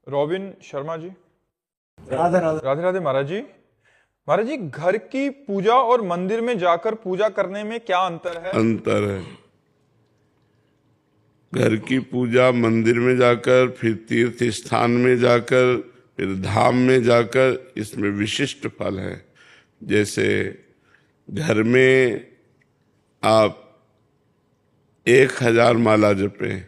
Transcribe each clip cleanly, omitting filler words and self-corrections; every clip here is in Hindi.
रॉबिन शर्मा जी। राधे राधे। राधे राधे महाराज जी। महाराज जी, घर की पूजा और मंदिर में जाकर पूजा करने में क्या अंतर है? अंतर है। घर की पूजा मंदिर में जाकर, फिर तीर्थ स्थान में जाकर, फिर धाम में जाकर, इसमें विशिष्ट फल है। जैसे घर में आप 1000 माला जपें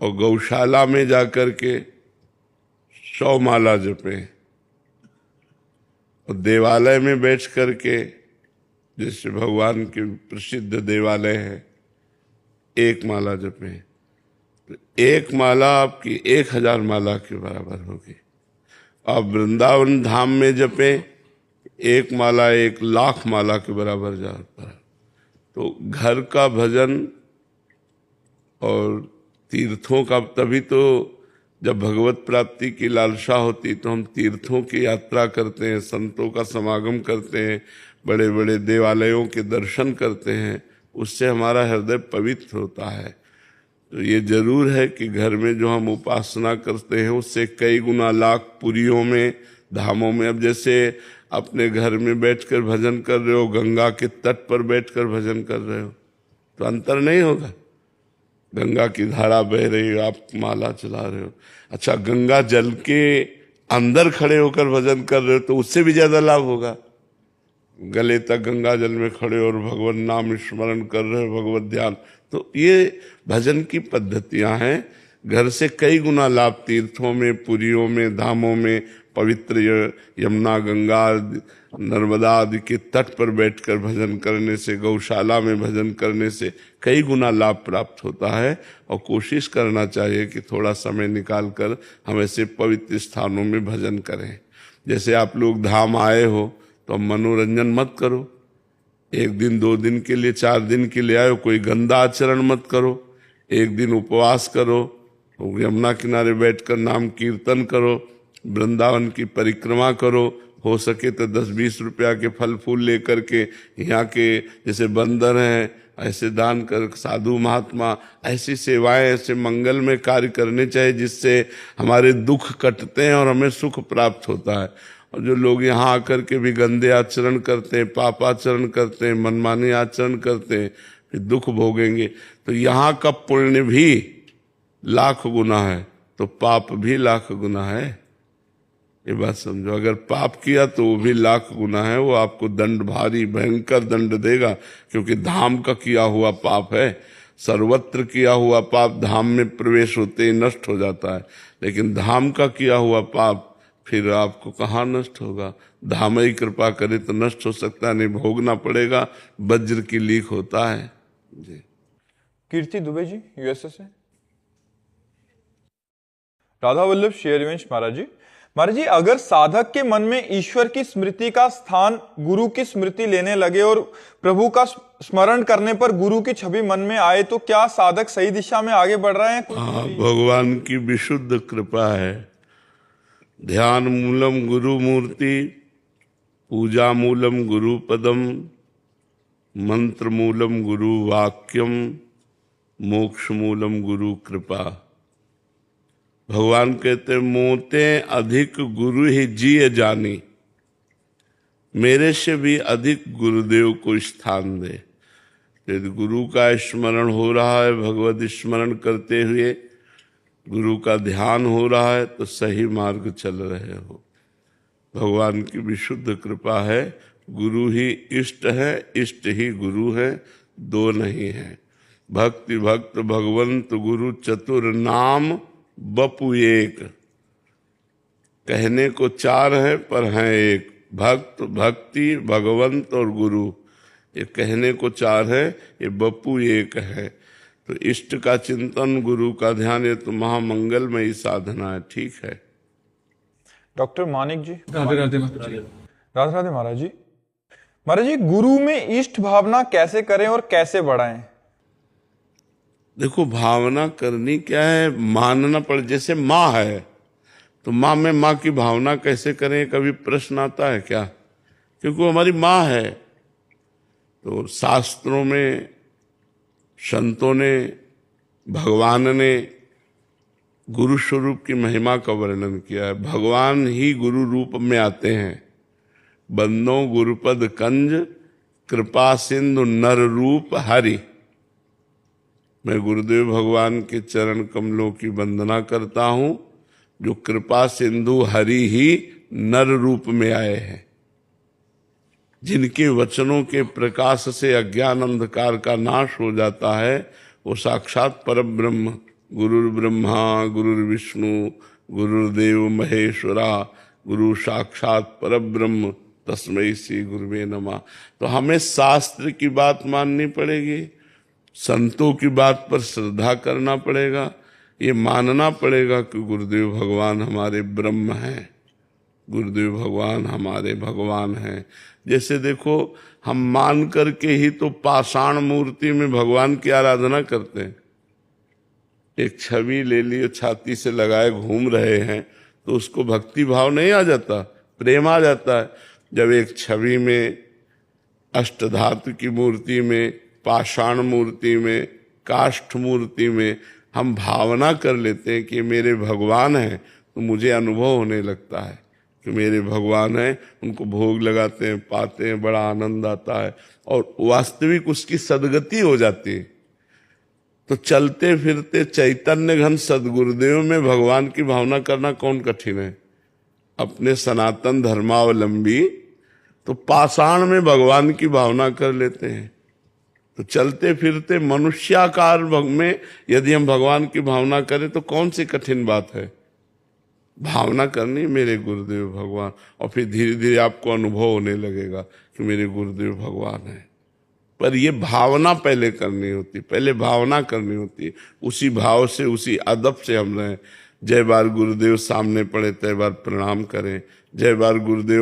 और गौशाला में जाकर के 100 माला जपें और देवालय में बैठ करके, जैसे भगवान के प्रसिद्ध देवालय है, 1 माला जपें, तो 1 माला आपकी 1000 माला के बराबर होगी। आप वृंदावन धाम में जपें, 1 माला 1,00,000 माला के बराबर जाता है। तो घर का भजन और तीर्थों का, तभी तो जब भगवत प्राप्ति की लालसा होती तो हम तीर्थों की यात्रा करते हैं, संतों का समागम करते हैं, बड़े बड़े देवालयों के दर्शन करते हैं, उससे हमारा हृदय पवित्र होता है। तो ये जरूर है कि घर में जो हम उपासना करते हैं उससे कई गुना लाख पुरियों में, धामों में। अब जैसे अपने घर में बैठकर भजन कर रहे हो, गंगा के तट पर बैठकर भजन कर रहे हो, तो अंतर नहीं होगा। गंगा की धारा बह रही हो, आप माला चला रहे हो। अच्छा, गंगा जल के अंदर खड़े होकर भजन कर रहे हो तो उससे भी ज्यादा लाभ होगा। गले तक गंगा जल में खड़े और भगवान नाम स्मरण कर रहे हो, भगवत ध्यान। तो ये भजन की पद्धतियां हैं। घर से कई गुना लाभ तीर्थों में, पुरियों में, धामों में, पवित्र यमुना, गंगा, नर्मदा आदि के तट पर बैठकर भजन करने से, गौशाला में भजन करने से कई गुना लाभ प्राप्त होता है। और कोशिश करना चाहिए कि थोड़ा समय निकालकर हम ऐसे पवित्र स्थानों में भजन करें। जैसे आप लोग धाम आए हो तो मनोरंजन मत करो। 1 दिन 2 दिन के लिए, 4 दिन के लिए आए, कोई गंदा आचरण मत करो। 1 दिन उपवास करो, यमुना किनारे बैठकर नाम कीर्तन करो, वृंदावन की परिक्रमा करो। हो सके तो 10-20 रुपया के फल फूल लेकर के यहाँ के जैसे बंदर हैं ऐसे दान कर, साधु महात्मा ऐसी सेवाएं, ऐसे मंगल में कार्य करने चाहिए जिससे हमारे दुख कटते हैं और हमें सुख प्राप्त होता है। और जो लोग यहाँ आकर के भी गंदे आचरण करते हैं, पाप आचरण करते हैं, मनमानी आचरण करते हैं, फिर दुख भोगेंगे। तो यहाँ का पुण्य भी लाख गुना है तो पाप भी लाख गुना है। ये बात समझो। अगर पाप किया तो वो भी लाख गुना है, वो आपको दंड, भारी भयंकर दंड देगा, क्योंकि धाम का किया हुआ पाप है। सर्वत्र किया हुआ पाप धाम में प्रवेश होते ही नष्ट हो जाता है, लेकिन धाम का किया हुआ पाप फिर आपको कहाँ नष्ट होगा। धाम ही कृपा करे तो नष्ट हो सकता है, नहीं भोगना पड़ेगा। वज्र की लीक होता है जी। कीर्ति दुबे जी, यूएसए से। राधा वल्लभ शेरवंश महाराज जी। महाराज जी, अगर साधक के मन में ईश्वर की स्मृति का स्थान गुरु की स्मृति लेने लगे और प्रभु का स्मरण करने पर गुरु की छवि मन में आए तो क्या साधक सही दिशा में आगे बढ़ रहे हैं? हाँ, भगवान की विशुद्ध कृपा है। ध्यान मूलम गुरु मूर्ति, पूजा मूलम गुरु पदम, मंत्र मूलम गुरु वाक्यम, मोक्ष मूलम गुरु कृपा। भगवान कहते मोते अधिक गुरु ही जिए जानी, मेरे से भी अधिक गुरुदेव को स्थान दे। यदि गुरु का स्मरण हो रहा है, भगवत स्मरण करते हुए गुरु का ध्यान हो रहा है तो सही मार्ग चल रहे हो। भगवान की विशुद्ध कृपा है। गुरु ही इष्ट है, इष्ट ही गुरु है, दो नहीं है। भक्ति भक्त भगवंत गुरु चतुर नाम बपु एक। कहने को 4 है पर हैं एक। भक्त, भक्ति, भगवंत और गुरु, ये कहने को 4 है, ये बपू एक है। तो इष्ट का चिंतन, गुरु का ध्यान, ये तो महामंगलमयी साधना है। ठीक है। डॉक्टर मानिक जी। राधे राधे। राधे राधे महाराज जी। महाराज जी, गुरु में इष्ट भावना कैसे करें और कैसे बढ़ाएं? देखो, भावना करनी क्या है, मानना पड़। जैसे माँ है तो माँ में माँ की भावना कैसे करें, कभी प्रश्न आता है क्या? क्योंकि वो हमारी माँ है। तो शास्त्रों में, संतों ने, भगवान ने गुरु स्वरूप की महिमा का वर्णन किया है। भगवान ही गुरु रूप में आते हैं। बंदो गुरुपद कंज कृपा सिंधु नर रूप हरि। मैं गुरुदेव भगवान के चरण कमलों की वंदना करता हूं, जो कृपा सिंधु हरि ही नर रूप में आए हैं, जिनके वचनों के प्रकाश से अज्ञान अंधकार का नाश हो जाता है। वो साक्षात परब्रह्म, गुरुर् ब्रह्मा गुरुर्विष्णु गुरुर्देव महेश्वरा, गुरु साक्षात परब्रह्म तस्मै श्री गुरुवे नमः। तो हमें शास्त्र की बात माननी पड़ेगी, संतों की बात पर श्रद्धा करना पड़ेगा, ये मानना पड़ेगा कि गुरुदेव भगवान हमारे ब्रह्म हैं, गुरुदेव भगवान हमारे भगवान हैं। जैसे देखो, हम मान करके ही तो पाषाण मूर्ति में भगवान की आराधना करते हैं। एक छवि ले लिए, छाती से लगाए घूम रहे हैं, तो उसको भक्ति भाव नहीं आ जाता, प्रेम आ जाता है। जब एक छवि में, अष्टधातु की मूर्ति में, पाषाण मूर्ति में, काष्ठ मूर्ति में हम भावना कर लेते हैं कि मेरे भगवान हैं, तो मुझे अनुभव होने लगता है कि मेरे भगवान हैं। उनको भोग लगाते हैं, पाते हैं, बड़ा आनंद आता है और वास्तविक उसकी सदगति हो जाती है। तो चलते फिरते चैतन्य घन सदगुरुदेव में भगवान की भावना करना कौन कठिन है। अपने सनातन धर्मावलंबी तो पाषाण में भगवान की भावना कर लेते हैं। तो चलते फिरते मनुष्याकार में यदि हम भगवान की भावना करें तो कौन सी कठिन बात है। भावना करनी मेरे गुरुदेव भगवान, और फिर धीरे धीरे आपको अनुभव होने लगेगा कि मेरे गुरुदेव भगवान है। पर ये भावना पहले करनी होती, पहले भावना करनी होती। उसी भाव से, उसी अदब से हम रहें। जय बार गुरुदेव सामने पड़े तय बार प्रणाम करें, जय बार गुरुदेव